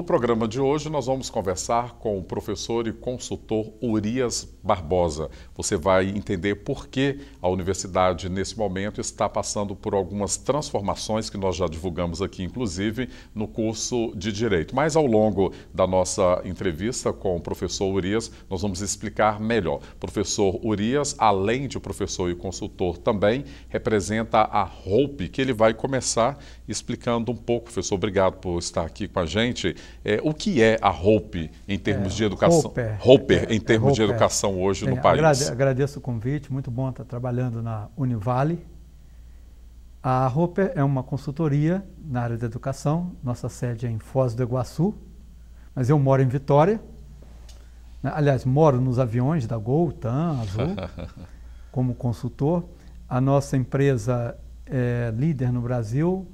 No programa de hoje, nós vamos conversar com o professor e consultor Urias Barbosa. Você vai entender por que a universidade, nesse momento, está passando por algumas transformações que nós já divulgamos aqui, inclusive, no curso de Direito. Mas, ao longo da nossa entrevista com o professor Urias, nós vamos explicar melhor. O professor Urias, além de professor e consultor, também representa a Hope, que ele vai começar explicando um pouco. Professor, obrigado por estar aqui com a gente. O que é a Hope em termos de educação? Hopper em termos de educação hoje no país. Agradeço o convite, muito bom estar trabalhando na Univale. A Hopper é uma consultoria na área da educação, nossa sede é em Foz do Iguaçu, mas eu moro em Vitória. Aliás, moro nos aviões da Gol, TAM, Azul, como consultor. A nossa empresa é líder no Brasil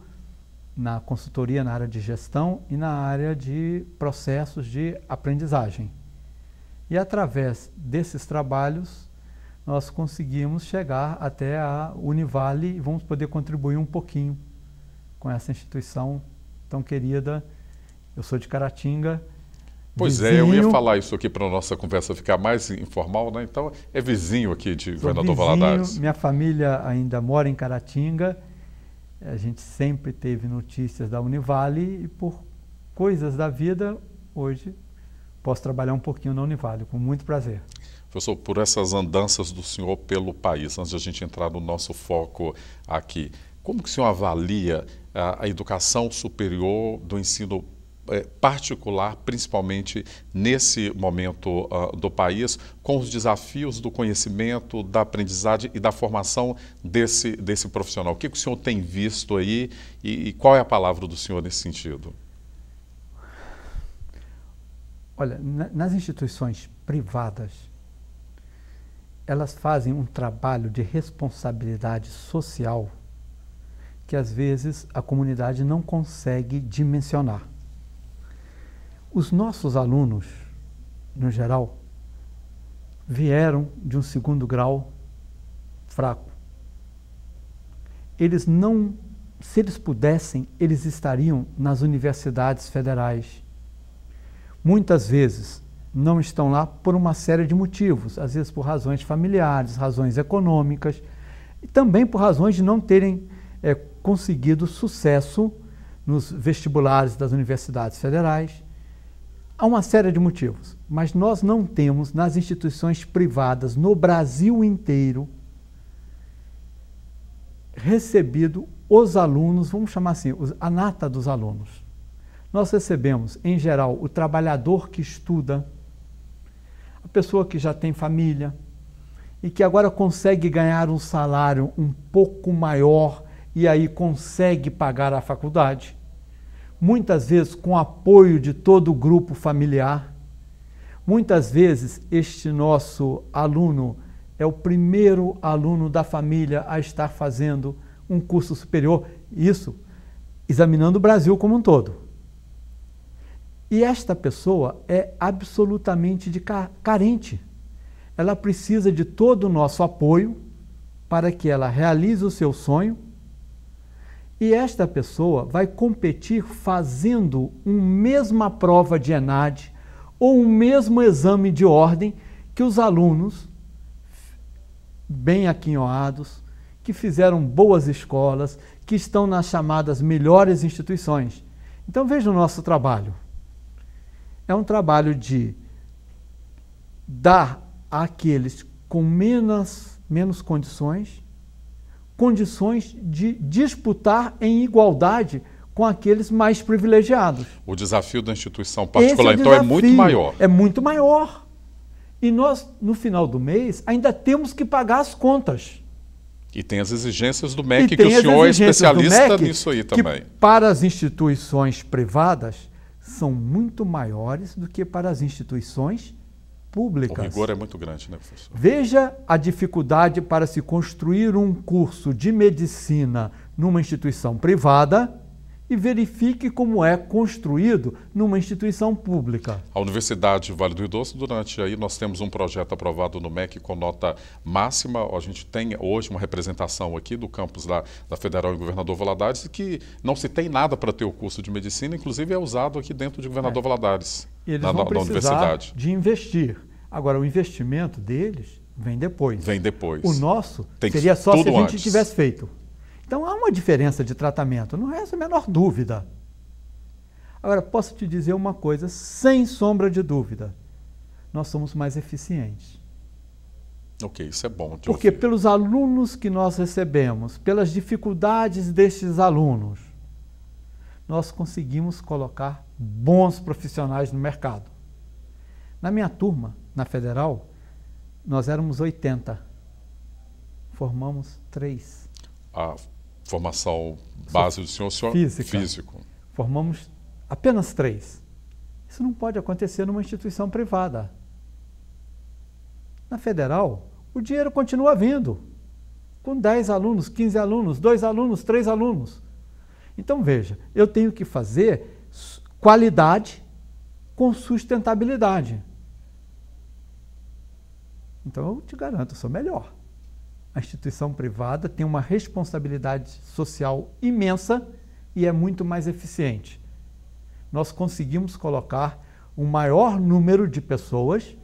na consultoria na área de gestão e na área de processos de aprendizagem. E através desses trabalhos, nós conseguimos chegar até a Univale e vamos poder contribuir um pouquinho com essa instituição tão querida. Eu sou de Caratinga. Pois vizinho, eu ia falar isso aqui para a nossa conversa ficar mais informal, né? Então, é vizinho aqui de Governador Valadares. Minha família ainda mora em Caratinga. A gente sempre teve notícias da Univale e por coisas da vida, hoje posso trabalhar um pouquinho na Univale, com muito prazer. Professor, por essas andanças do senhor pelo país, antes de a gente entrar no nosso foco aqui, como que o senhor avalia a educação superior do ensino particular, principalmente nesse momento do país, com os desafios do conhecimento, da aprendizagem e da formação desse profissional? O que o senhor tem visto aí e qual é a palavra do senhor nesse sentido? Olha, nas instituições privadas, elas fazem um trabalho de responsabilidade social que às vezes a comunidade não consegue dimensionar. Os nossos alunos, no geral, vieram de um segundo grau fraco. Eles não, se eles pudessem, eles estariam nas universidades federais. Muitas vezes não estão lá por uma série de motivos, às vezes por razões familiares, razões econômicas, e também por razões de não terem conseguido sucesso nos vestibulares das universidades federais. Há uma série de motivos, mas nós não temos nas instituições privadas no Brasil inteiro recebido os alunos, vamos chamar assim, a nata dos alunos. Nós recebemos, em geral, o trabalhador que estuda, a pessoa que já tem família e que agora consegue ganhar um salário um pouco maior e aí consegue pagar a faculdade. Muitas vezes com apoio de todo o grupo familiar. Muitas vezes este nosso aluno é o primeiro aluno da família a estar fazendo um curso superior, isso examinando o Brasil como um todo. E esta pessoa é absolutamente carente. Ela precisa de todo o nosso apoio para que ela realize o seu sonho. E esta pessoa vai competir fazendo uma mesma prova de ENAD ou um mesmo exame de ordem que os alunos bem aquinhoados, que fizeram boas escolas, que estão nas chamadas melhores instituições. Então veja o nosso trabalho. É um trabalho de dar àqueles com menos condições de disputar em igualdade com aqueles mais privilegiados. O desafio da instituição particular, então, é muito maior. É muito maior. E nós, no final do mês, ainda temos que pagar as contas. E tem as exigências do MEC, que o senhor é especialista nisso aí também. Que para as instituições privadas são muito maiores do que para as instituições públicas. O rigor é muito grande, né, professor? Veja a dificuldade para se construir um curso de medicina numa instituição privada e verifique como é construído numa instituição pública. A Universidade Vale do Rio Doce, durante aí, nós temos um projeto aprovado no MEC com nota máxima. A gente tem hoje uma representação aqui do campus da Federal em Governador Valadares, que não se tem nada para ter o curso de medicina, inclusive é usado aqui dentro de Governador Valadares, eles na vão precisar universidade. De investir. Agora, o investimento deles vem depois. Vem depois. O nosso tem seria só se a gente antes. tivesse feito. Então, há uma diferença de tratamento, não é essa a menor dúvida. Agora, posso te dizer uma coisa, sem sombra de dúvida. Nós somos mais eficientes. Ok, isso é bom de Porque ouvir. pelos alunos que nós recebemos, pelas dificuldades destes alunos, nós conseguimos colocar bons profissionais no mercado. Na minha turma, na Federal, nós éramos 80. Formamos 3. A formação base do senhor físico. Formamos apenas 3. Isso não pode acontecer numa instituição privada. Na Federal, o dinheiro continua vindo, com 10 alunos, 15 alunos, 2 alunos, 3 alunos. Então, veja, eu tenho que fazer qualidade com sustentabilidade. Então, eu te garanto, eu sou melhor. A instituição privada tem uma responsabilidade social imensa e é muito mais eficiente. Nós conseguimos colocar um maior número de pessoas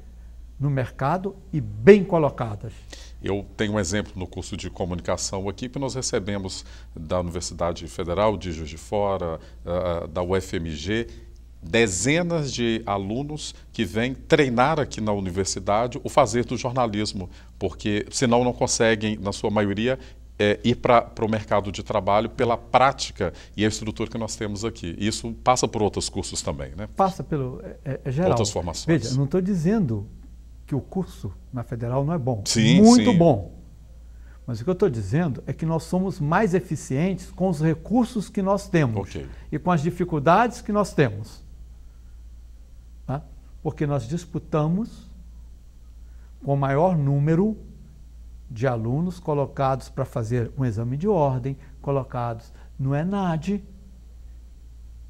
no mercado e bem colocadas. Eu tenho um exemplo no curso de comunicação aqui que nós recebemos da Universidade Federal de Juiz de Fora, da UFMG, dezenas de alunos que vêm treinar aqui na universidade o fazer do jornalismo, porque senão não conseguem, na sua maioria, ir para o mercado de trabalho pela prática e a estrutura que nós temos aqui. Isso passa por outros cursos também, né? Passa pelo geral. Outras formações. Veja, eu não estou dizendo que o curso na Federal não é bom. Sim, muito sim. bom. Mas o que eu estou dizendo é que nós somos mais eficientes com os recursos que nós temos Ok. e com as dificuldades que nós temos. Tá? Porque nós disputamos com o maior número de alunos colocados para fazer um exame de ordem, colocados no ENAD,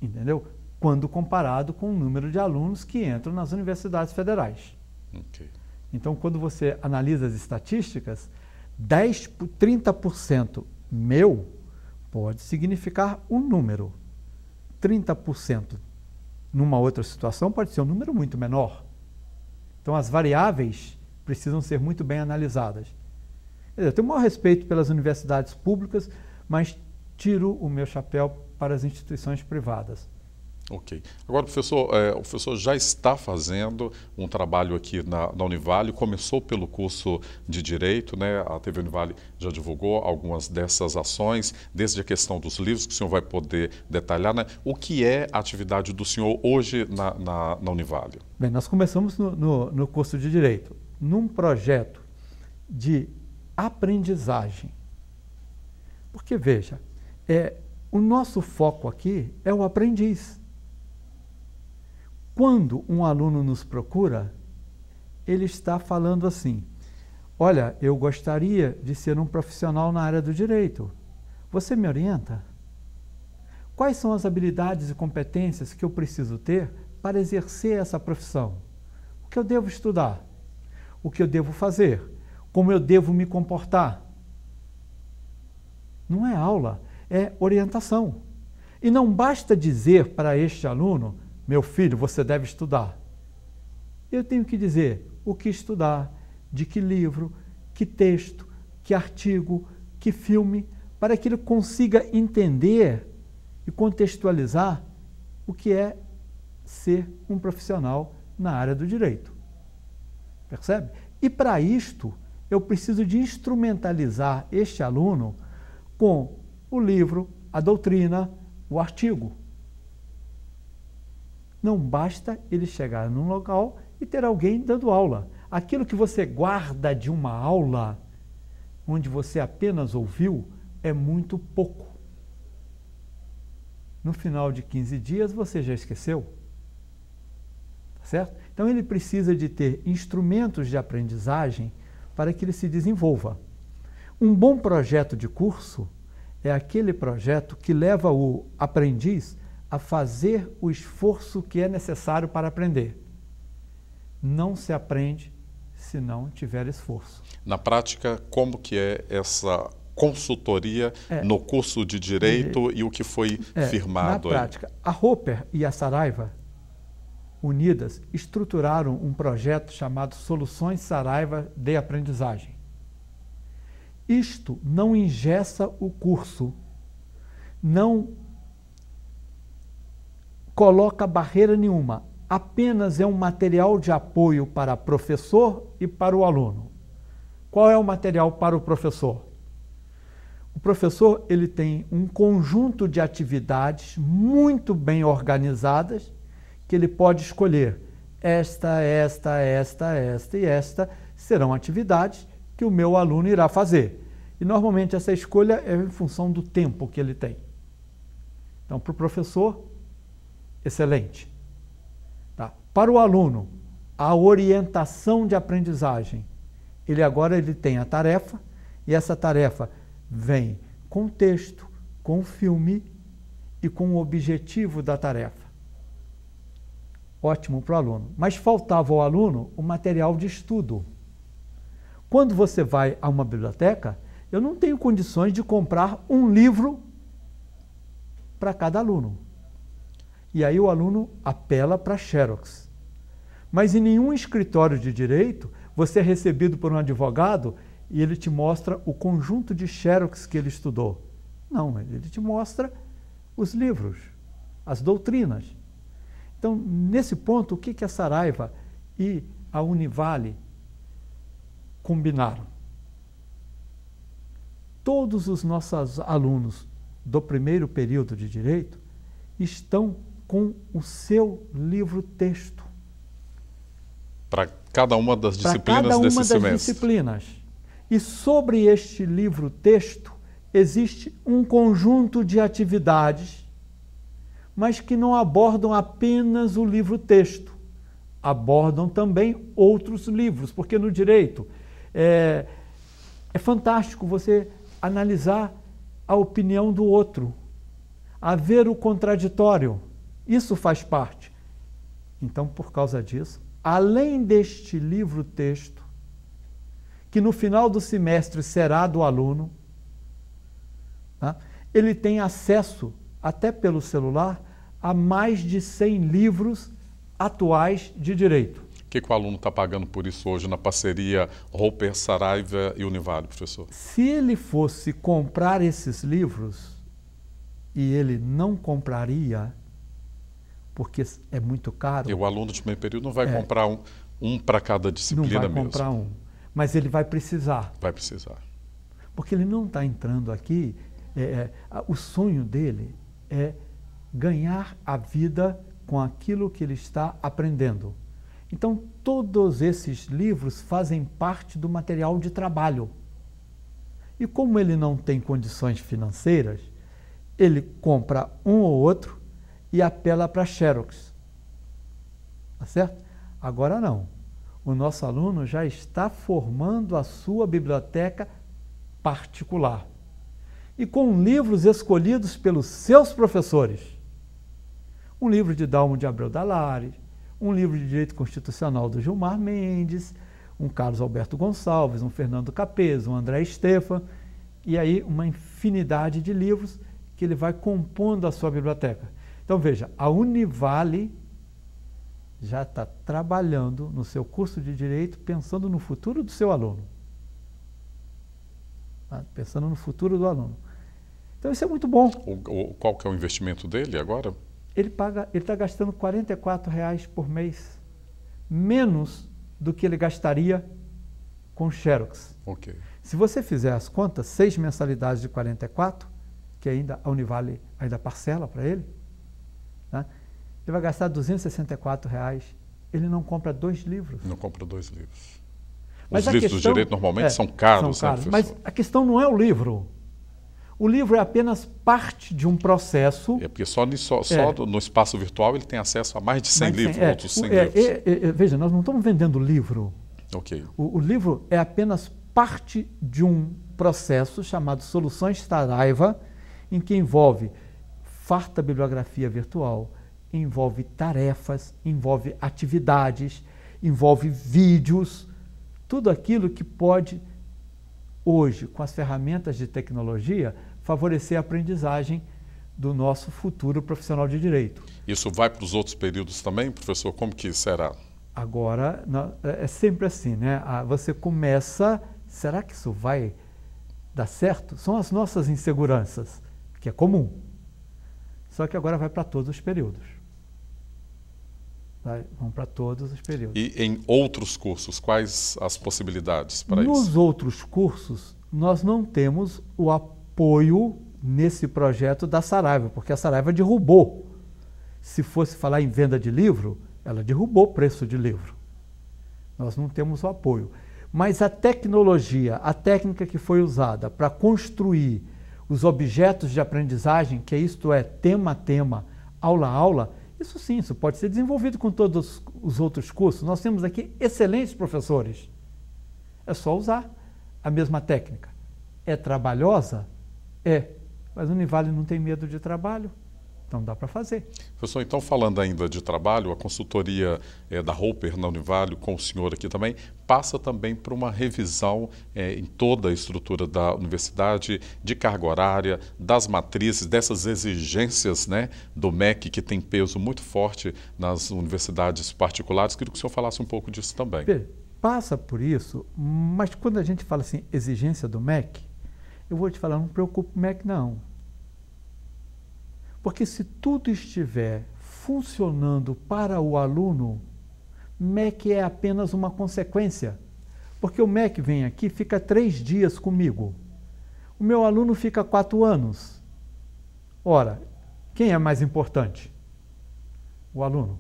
entendeu? Quando comparado com o número de alunos que entram nas universidades federais. Okay. Então, quando você analisa as estatísticas, 30% meu pode significar um número. 30% numa outra situação pode ser um número muito menor. Então, as variáveis precisam ser muito bem analisadas. Eu tenho o maior respeito pelas universidades públicas, mas tiro o meu chapéu para as instituições privadas. Ok. Agora, professor, o professor já está fazendo um trabalho aqui na Univale, começou pelo curso de Direito, né? A TV Univale já divulgou algumas dessas ações, desde a questão dos livros, que o senhor vai poder detalhar, né? O que é a atividade do senhor hoje na Univale? Bem, nós começamos no curso de Direito, num projeto de aprendizagem. Porque, veja, o nosso foco aqui é o aprendiz. Quando um aluno nos procura, ele está falando assim: olha, eu gostaria de ser um profissional na área do direito. Você me orienta? Quais são as habilidades e competências que eu preciso ter para exercer essa profissão? O que eu devo estudar? O que eu devo fazer? Como eu devo me comportar? Não é aula, é orientação. E não basta dizer para este aluno: meu filho, você deve estudar. Eu tenho que dizer o que estudar, de que livro, que texto, que artigo, que filme, para que ele consiga entender e contextualizar o que é ser um profissional na área do direito. Percebe? E para isto, eu preciso de instrumentalizar este aluno com o livro, a doutrina, o artigo. Não basta ele chegar num local e ter alguém dando aula. Aquilo que você guarda de uma aula, onde você apenas ouviu, é muito pouco. No final de 15 dias, você já esqueceu. Tá certo? Então, ele precisa de ter instrumentos de aprendizagem para que ele se desenvolva. Um bom projeto de curso é aquele projeto que leva o aprendiz a fazer o esforço que é necessário para aprender. Não se aprende se não tiver esforço. Na prática, como que é essa consultoria no curso de Direito e o que foi firmado aí? Na prática, a Roper e a Saraiva, unidas, estruturaram um projeto chamado Soluções Saraiva de Aprendizagem. Isto não engessa o curso, não coloca barreira nenhuma, apenas é um material de apoio para professor e para o aluno. Qual é o material para o professor? O professor ele tem um conjunto de atividades muito bem organizadas que ele pode escolher. Esta e esta serão atividades que o meu aluno irá fazer. E normalmente essa escolha é em função do tempo que ele tem. Então, para o professor, excelente. Tá? Para o aluno, a orientação de aprendizagem. Ele tem a tarefa, e essa tarefa vem com texto, com filme e com o objetivo da tarefa. Ótimo para o aluno. Mas faltava ao aluno o material de estudo. Quando você vai a uma biblioteca, eu não tenho condições de comprar um livro para cada aluno. E aí o aluno apela para Xerox. Mas em nenhum escritório de direito, você é recebido por um advogado e ele te mostra o conjunto de Xerox que ele estudou. Não, ele te mostra os livros, as doutrinas. Então, nesse ponto, o que a Saraiva e a Univale combinaram? Todos os nossos alunos do primeiro período de Direito estão com o seu livro-texto. Para cada uma das disciplinas desse semestre. E sobre este livro-texto existe um conjunto de atividades, mas que não abordam apenas o livro-texto. Abordam também outros livros, porque no direito é fantástico você analisar a opinião do outro, haver o contraditório. Isso faz parte. Então, por causa disso, além deste livro-texto, que no final do semestre será do aluno, tá? Ele tem acesso, até pelo celular, a mais de 100 livros atuais de direito. O que o aluno está pagando por isso hoje na parceria Roper, Saraiva e Univale, professor? Se ele fosse comprar esses livros, e ele não compraria, porque é muito caro. E o aluno de primeiro período não vai comprar um para cada disciplina mesmo. Não vai comprar um, mas ele vai precisar. Vai precisar. Porque ele não está entrando aqui, o sonho dele é ganhar a vida com aquilo que ele está aprendendo. Então, todos esses livros fazem parte do material de trabalho. E como ele não tem condições financeiras, ele compra um ou outro e apela para Xerox. Tá certo? Agora não. O nosso aluno já está formando a sua biblioteca particular. E com livros escolhidos pelos seus professores. Um livro de Dalmo de Abreu Dalares, um livro de Direito Constitucional do Gilmar Mendes, um Carlos Alberto Gonçalves, um Fernando Capês, um André Stefan, e aí uma infinidade de livros que ele vai compondo a sua biblioteca. Então veja, a Univale já está trabalhando no seu curso de Direito pensando no futuro do seu aluno. Tá? Pensando no futuro do aluno. Então isso é muito bom. Qual que é o investimento dele agora? Ele está gastando R$ 44,00 por mês, menos do que ele gastaria com Xerox. Okay. Se você fizer as contas, 6 mensalidades de 44, que ainda a Univale ainda parcela para ele, tá? Ele vai gastar R$ 264,00. Ele não compra 2 livros. Não compra 2 livros. Mas os livros do direito normalmente são caros, né, mas a questão não é o livro. O livro é apenas parte de um processo. É porque só no espaço virtual ele tem acesso a mais de 100 livros, outros 100 livros. Veja, nós não estamos vendendo livro. Okay. O livro é apenas parte de um processo chamado Soluções Saraiva, em que envolve farta bibliografia virtual, envolve tarefas, envolve atividades, envolve vídeos, tudo aquilo que pode, hoje, com as ferramentas de tecnologia, favorecer a aprendizagem do nosso futuro profissional de direito. Isso vai para os outros períodos também, professor? Como que será? Agora, é sempre assim, né? Você começa, será que isso vai dar certo? São as nossas inseguranças, que é comum. Só que agora vai para todos os períodos. Vão para todos os períodos. E em outros cursos, quais as possibilidades para isso? Nos outros cursos, nós não temos o apoio nesse projeto da Saraiva, porque a Saraiva derrubou. Se fosse falar em venda de livro, ela derrubou o preço de livro. Nós não temos o apoio. Mas a tecnologia, a técnica que foi usada para construir os objetos de aprendizagem, que isto é tema a tema, aula a aula, isso sim, isso pode ser desenvolvido com todos os outros cursos. Nós temos aqui excelentes professores. É só usar a mesma técnica. É trabalhosa? É. Mas a Univale não tem medo de trabalho, então dá para fazer. Professor, então falando ainda de trabalho, a consultoria da Roper na Univale, com o senhor aqui também, passa também por uma revisão em toda a estrutura da universidade, de carga horária, das matrizes, dessas exigências, né, do MEC, que tem peso muito forte nas universidades particulares. Queria que o senhor falasse um pouco disso também. Passa por isso, mas quando a gente fala assim, exigência do MEC, eu vou te falar, não preocupe o MEC não. Porque se tudo estiver funcionando para o aluno, MEC é apenas uma consequência. Porque o MEC vem aqui, fica 3 dias comigo. O meu aluno fica 4 anos. Ora, quem é mais importante? O aluno.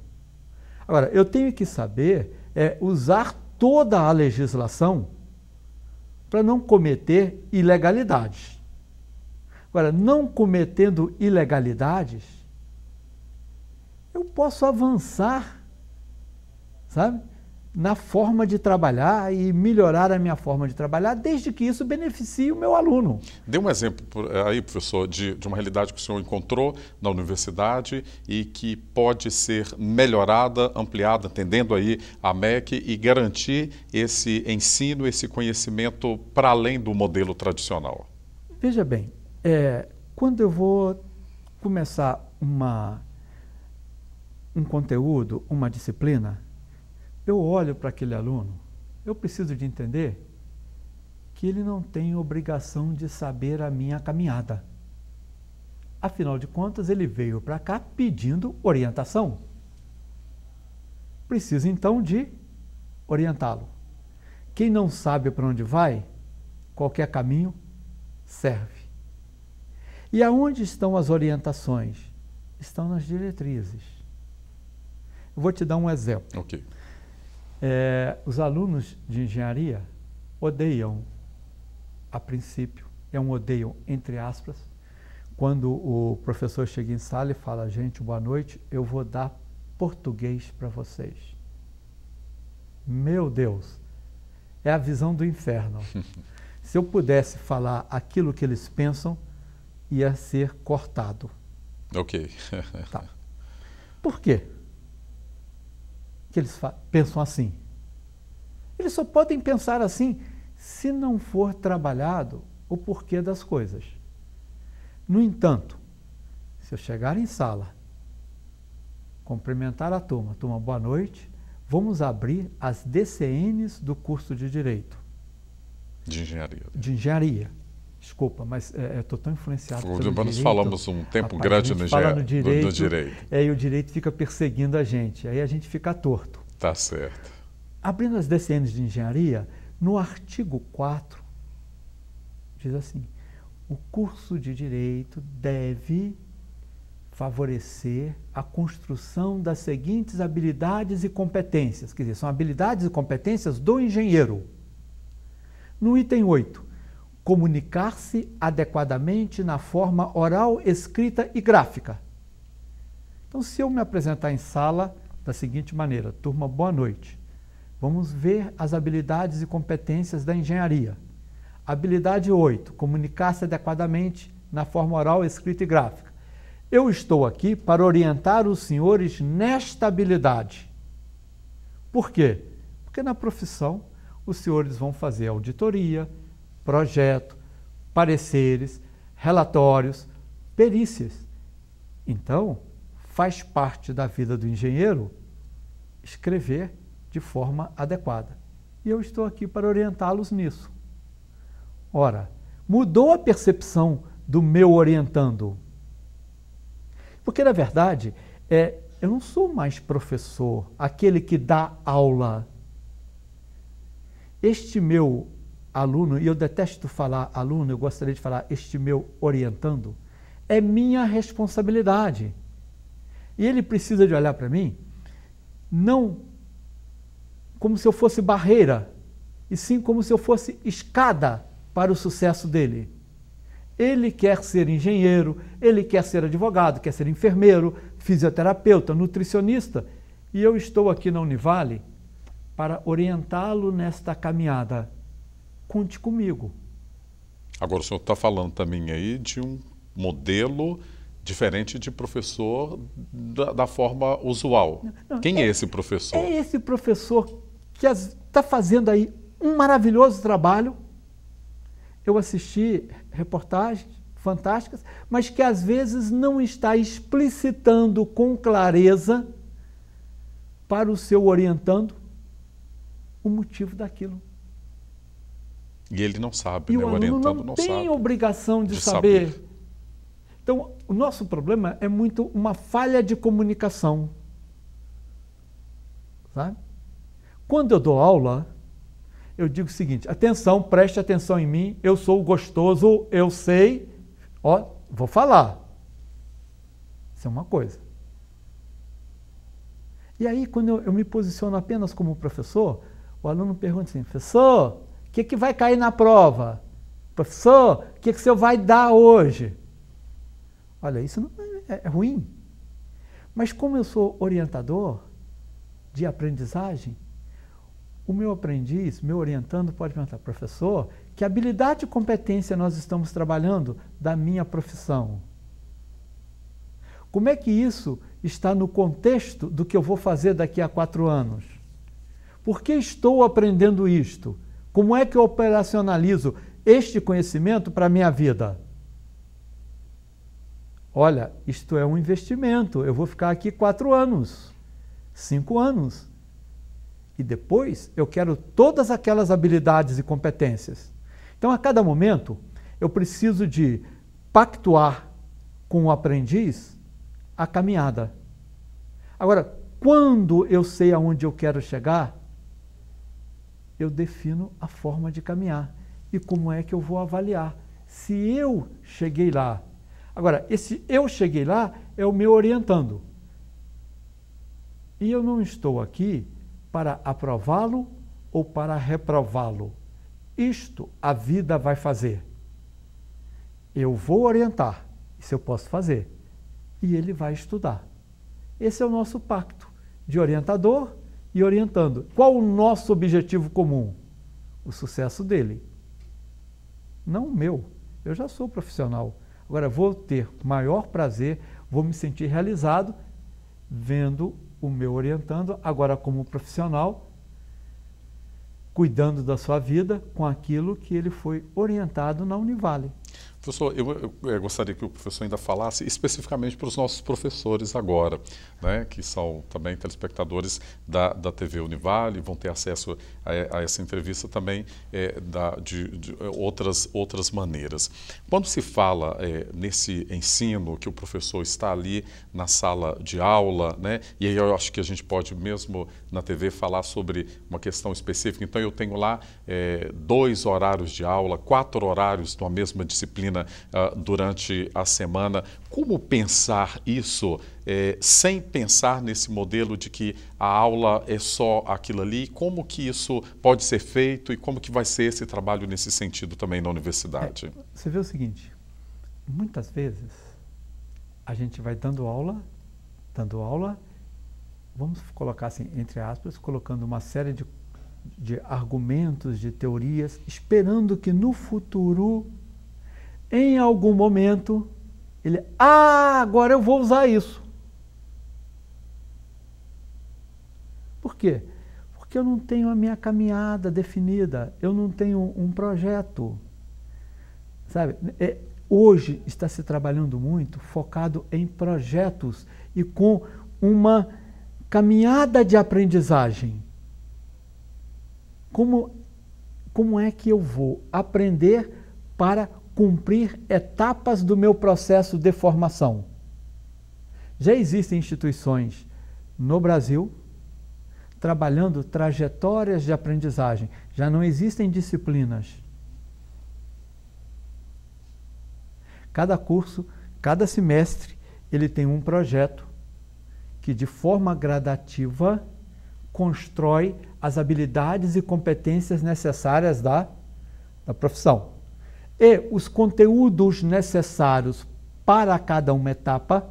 Agora, eu tenho que saber usar toda a legislação para não cometer ilegalidades. Agora, não cometendo ilegalidades, eu posso avançar, sabe, na forma de trabalhar e melhorar a minha forma de trabalhar, desde que isso beneficie o meu aluno. Dê um exemplo aí, professor, de uma realidade que o senhor encontrou na universidade e que pode ser melhorada, ampliada, atendendo aí a MEC e garantir esse ensino, esse conhecimento para além do modelo tradicional. Veja bem, quando eu vou começar um conteúdo, uma disciplina, eu olho para aquele aluno, eu preciso de entender que ele não tem obrigação de saber a minha caminhada. Afinal de contas, ele veio para cá pedindo orientação. Preciso então de orientá-lo. Quem não sabe para onde vai, qualquer caminho serve. E aonde estão as orientações? Estão nas diretrizes. Eu vou te dar um exemplo. Ok. Os alunos de engenharia odeiam, a princípio, é um odeio entre aspas, quando o professor chega em sala e fala, gente, boa noite, eu vou dar português para vocês. Meu Deus, é a visão do inferno. Se eu pudesse falar aquilo que eles pensam, ia ser cortado. Ok. Tá. Por quê que eles pensam assim? Eles só podem pensar assim se não for trabalhado o porquê das coisas. No entanto, se eu chegar em sala, cumprimentar a turma, boa noite, vamos abrir as DCNs do curso de Direito. De Engenharia. De Engenharia. Desculpa, mas estou tão influenciado pelo direito. Nós falamos um tempo grande no direito. E o direito fica perseguindo a gente, aí a gente fica torto. Tá certo. Abrindo as DCNs de engenharia, no artigo 4, diz assim, o curso de direito deve favorecer a construção das seguintes habilidades e competências, quer dizer, são habilidades e competências do engenheiro. No item 8, comunicar-se adequadamente na forma oral, escrita e gráfica. Então, se eu me apresentar em sala da seguinte maneira, turma, boa noite. Vamos ver as habilidades e competências da engenharia. Habilidade 8, comunicar-se adequadamente na forma oral, escrita e gráfica. Eu estou aqui para orientar os senhores nesta habilidade. Por quê? Porque na profissão os senhores vão fazer auditoria, projeto, pareceres, relatórios, perícias. Então, faz parte da vida do engenheiro escrever de forma adequada. E eu estou aqui para orientá-los nisso. Ora, mudou a percepção do meu orientando. Porque, na verdade, eu não sou mais professor, aquele que dá aula. Este meu aluno, e eu detesto falar aluno, eu gostaria de falar este meu orientando, é minha responsabilidade. E ele precisa de olhar para mim, não como se eu fosse barreira, e sim como se eu fosse escada para o sucesso dele. Ele quer ser engenheiro, ele quer ser advogado, quer ser enfermeiro, fisioterapeuta, nutricionista, e eu estou aqui na Univale para orientá-lo nesta caminhada. Conte comigo. Agora, o senhor está falando também aí de um modelo diferente de professor da forma usual. Não, quem é esse professor? É esse professor que está fazendo aí um maravilhoso trabalho. Eu assisti reportagens fantásticas, mas que às vezes não está explicitando com clareza para o seu orientando o motivo daquilo. E ele não sabe, e né? O aluno não tem obrigação de saber. Então, o nosso problema é muito uma falha de comunicação. Sabe? Quando eu dou aula, eu digo o seguinte: atenção, preste atenção em mim, eu sou gostoso, eu sei, ó, vou falar. Isso é uma coisa. E aí, quando eu me posiciono apenas como professor, o aluno pergunta assim: professor, o que vai cair na prova? Professor, o que o senhor vai dar hoje? Olha, isso não é ruim. Mas como eu sou orientador de aprendizagem, o meu aprendiz, meu orientando, pode perguntar: professor, que habilidade e competência nós estamos trabalhando da minha profissão? Como é que isso está no contexto do que eu vou fazer daqui a 4 anos? Por que estou aprendendo isto? Como é que eu operacionalizo este conhecimento para a minha vida? Olha, isto é um investimento, eu vou ficar aqui 4 anos, 5 anos. E depois eu quero todas aquelas habilidades e competências. Então, a cada momento, eu preciso de pactuar com o aprendiz a caminhada. Agora, quando eu sei aonde eu quero chegar, eu defino a forma de caminhar. E como é que eu vou avaliar se eu cheguei lá. Agora, esse eu cheguei lá é o meu orientando. E eu não estou aqui para aprová-lo ou para reprová-lo. Isto a vida vai fazer. Eu vou orientar, isso eu posso fazer, e ele vai estudar. Esse é o nosso pacto de orientador e orientando. Qual o nosso objetivo comum? O sucesso dele. Não o meu. Eu já sou profissional. Agora vou ter maior prazer, vou me sentir realizado vendo o meu orientando, agora como profissional, cuidando da sua vida com aquilo que ele foi orientado na Univale. Professor, eu gostaria que o professor ainda falasse especificamente para os nossos professores agora, né, que são também telespectadores da TV Univale, vão ter acesso a essa entrevista também de outras maneiras. Quando se fala nesse ensino, que o professor está ali na sala de aula, né, e aí eu acho que a gente pode mesmo na TV falar sobre uma questão específica, então eu tenho lá 2 horários de aula, 4 horários de uma mesma disciplina durante a semana. Como pensar isso sem pensar nesse modelo de que a aula é só aquilo ali? Como que isso pode ser feito e como que vai ser esse trabalho nesse sentido também na universidade? Você vê o seguinte, muitas vezes a gente vai dando aula, vamos colocar assim, entre aspas, colocando uma série de argumentos, de teorias, esperando que no futuro Em algum momento, ele, agora eu vou usar isso. Por quê? Porque eu não tenho a minha caminhada definida, eu não tenho um projeto. Sabe? Hoje está se trabalhando muito focado em projetos e com uma caminhada de aprendizagem. Como é que eu vou aprender para cumprir etapas do meu processo de formação? Já existem instituições no Brasil trabalhando trajetórias de aprendizagem. Já não existem disciplinas. Cada curso, cada semestre, ele tem um projeto que, de forma gradativa, constrói as habilidades e competências necessárias da profissão. E os conteúdos necessários para cada uma etapa,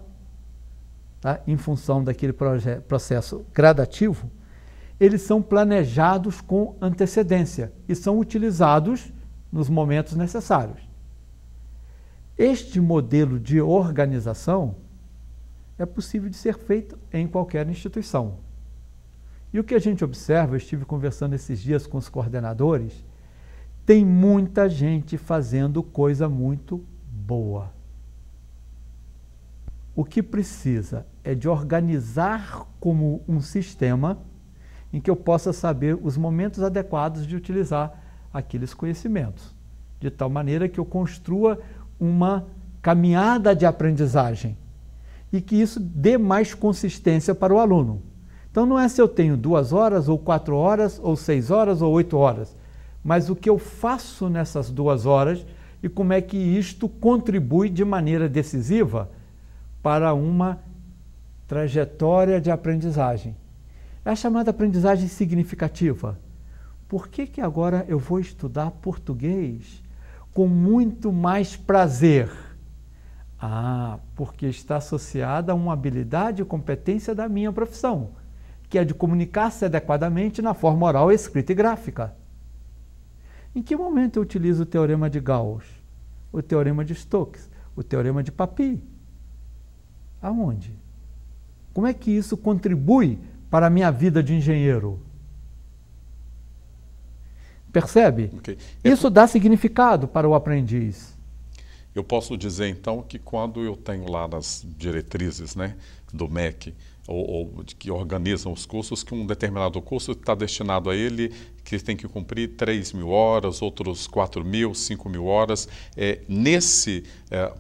tá, em função daquele processo gradativo, eles são planejados com antecedência e são utilizados nos momentos necessários. Este modelo de organização é possível de ser feito em qualquer instituição. E o que a gente observa, eu estive conversando esses dias com os coordenadores, tem muita gente fazendo coisa muito boa. O que precisa é de organizar como um sistema em que eu possa saber os momentos adequados de utilizar aqueles conhecimentos, de tal maneira que eu construa uma caminhada de aprendizagem e que isso dê mais consistência para o aluno. Então não é se eu tenho 2 horas, ou 4 horas, ou 6 horas, ou 8 horas, mas o que eu faço nessas 2 horas e como é que isto contribui de maneira decisiva para uma trajetória de aprendizagem. É a chamada aprendizagem significativa. Por que agora eu vou estudar português com muito mais prazer? Porque está associada a uma habilidade e competência da minha profissão, que é de comunicar-se adequadamente na forma oral, escrita e gráfica. Em que momento eu utilizo o teorema de Gauss, o teorema de Stokes, o teorema de Papi? Aonde? Como é que isso contribui para a minha vida de engenheiro? Percebe? Okay. Isso dá significado para o aprendiz. Eu posso dizer, então, que quando eu tenho lá nas diretrizes, né, do MEC, ou que organizam os cursos, que um determinado curso está destinado a ele, que tem que cumprir 3.000 horas, outros 4.000, 5.000 horas. Nesse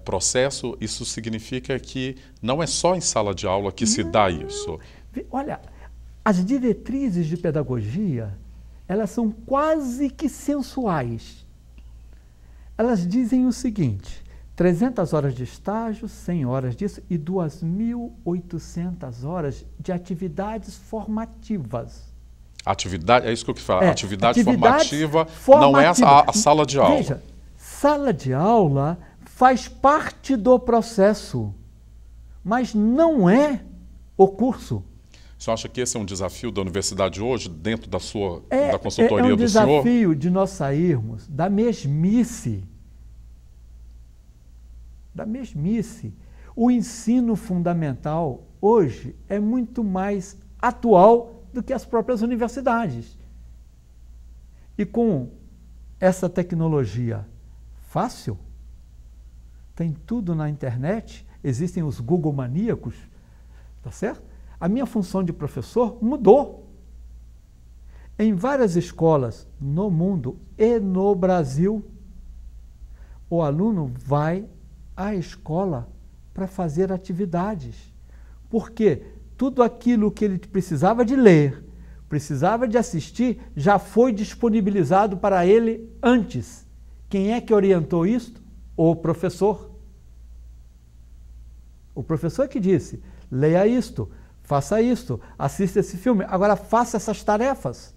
processo, isso significa que não é só em sala de aula que se dá isso. Olha, as diretrizes de pedagogia, elas são quase que sensuais. Elas dizem o seguinte: 300 horas de estágio, 100 horas disso e 2.800 horas de atividades formativas. É isso que eu quis falar. Atividade formativa não é a sala de aula. Veja, sala de aula faz parte do processo, mas não é o curso. Você acha que esse é um desafio da universidade hoje, dentro da da consultoria do senhor? É um desafio de nós sairmos da mesmice. O ensino fundamental hoje é muito mais atual do que as próprias universidades. E com essa tecnologia fácil, tem tudo na internet, existem os Google maníacos, tá certo? A minha função de professor mudou. Em várias escolas no mundo e no Brasil, o aluno vai à escola para fazer atividades. Porque tudo aquilo que ele precisava de ler, precisava de assistir, já foi disponibilizado para ele antes. Quem é que orientou isso? O professor. O professor que disse: leia isto, faça isto, assista esse filme, agora faça essas tarefas.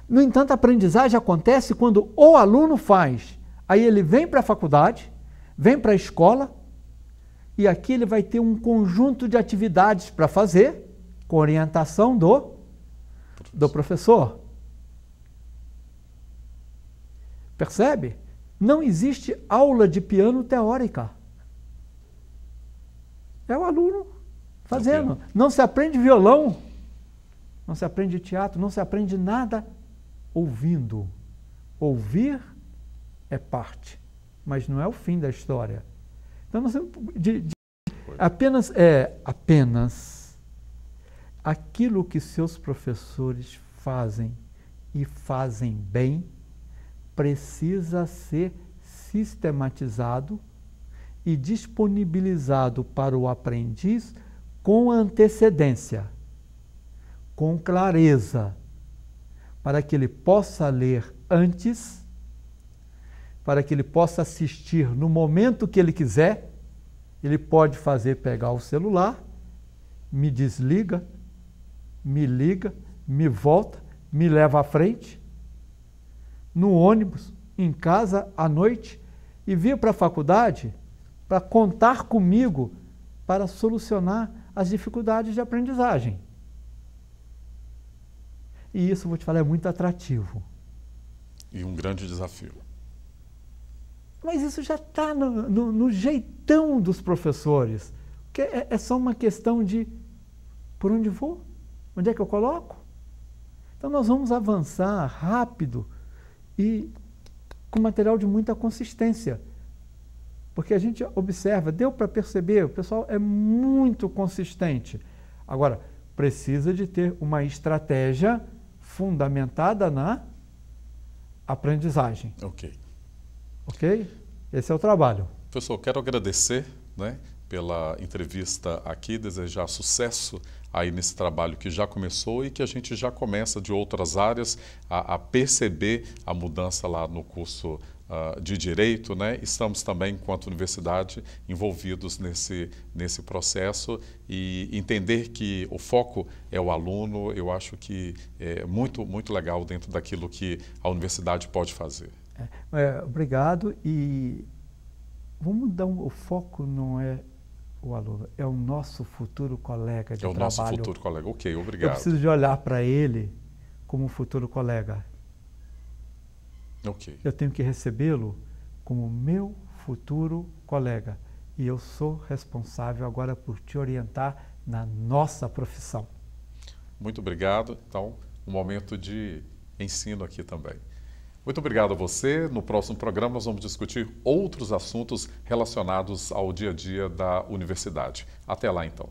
No entanto, a aprendizagem acontece quando o aluno faz. Aí ele vem para a faculdade, vem para a escola, e aqui ele vai ter um conjunto de atividades para fazer, com orientação do professor. Percebe? Não existe aula de piano teórica. É o aluno fazendo. Não se aprende violão, não se aprende teatro, não se aprende nada ouvindo. Ouvir é parte, mas não é o fim da história. Então, nós apenas aquilo que seus professores fazem e fazem bem precisa ser sistematizado e disponibilizado para o aprendiz com antecedência, com clareza, para que ele possa ler antes, para que ele possa assistir no momento que ele quiser. Ele pode pegar o celular, me desliga, me liga, me volta, me leva à frente, no ônibus, em casa, à noite, e vir para a faculdade para contar comigo para solucionar as dificuldades de aprendizagem. E isso, vou te falar, é muito atrativo. E um grande desafio. Mas isso já está no jeitão dos professores. Porque é só uma questão de por onde vou? Onde é que eu coloco? Então nós vamos avançar rápido e com material de muita consistência. Porque a gente observa, deu para perceber, o pessoal é muito consistente. Agora, precisa de ter uma estratégia fundamentada na aprendizagem. Ok. Ok? Esse é o trabalho. Professor, quero agradecer, pela entrevista aqui, desejar sucesso aí nesse trabalho que já começou e que a gente já começa de outras áreas a perceber a mudança lá no curso de Direito, Estamos também, enquanto universidade, envolvidos nesse processo e entender que o foco é o aluno, eu acho que é muito, muito legal dentro daquilo que a universidade pode fazer. Obrigado. E vamos dar o foco não é o aluno, é o nosso futuro colega de trabalho. É o nosso futuro colega. Ok, obrigado. Eu preciso de olhar para ele como um futuro colega. Ok. Eu tenho que recebê-lo como meu futuro colega. E eu sou responsável agora por te orientar na nossa profissão. Muito obrigado. Então, um momento de ensino aqui também. Muito obrigado a você. No próximo programa nós vamos discutir outros assuntos relacionados ao dia a dia da universidade. Até lá, então.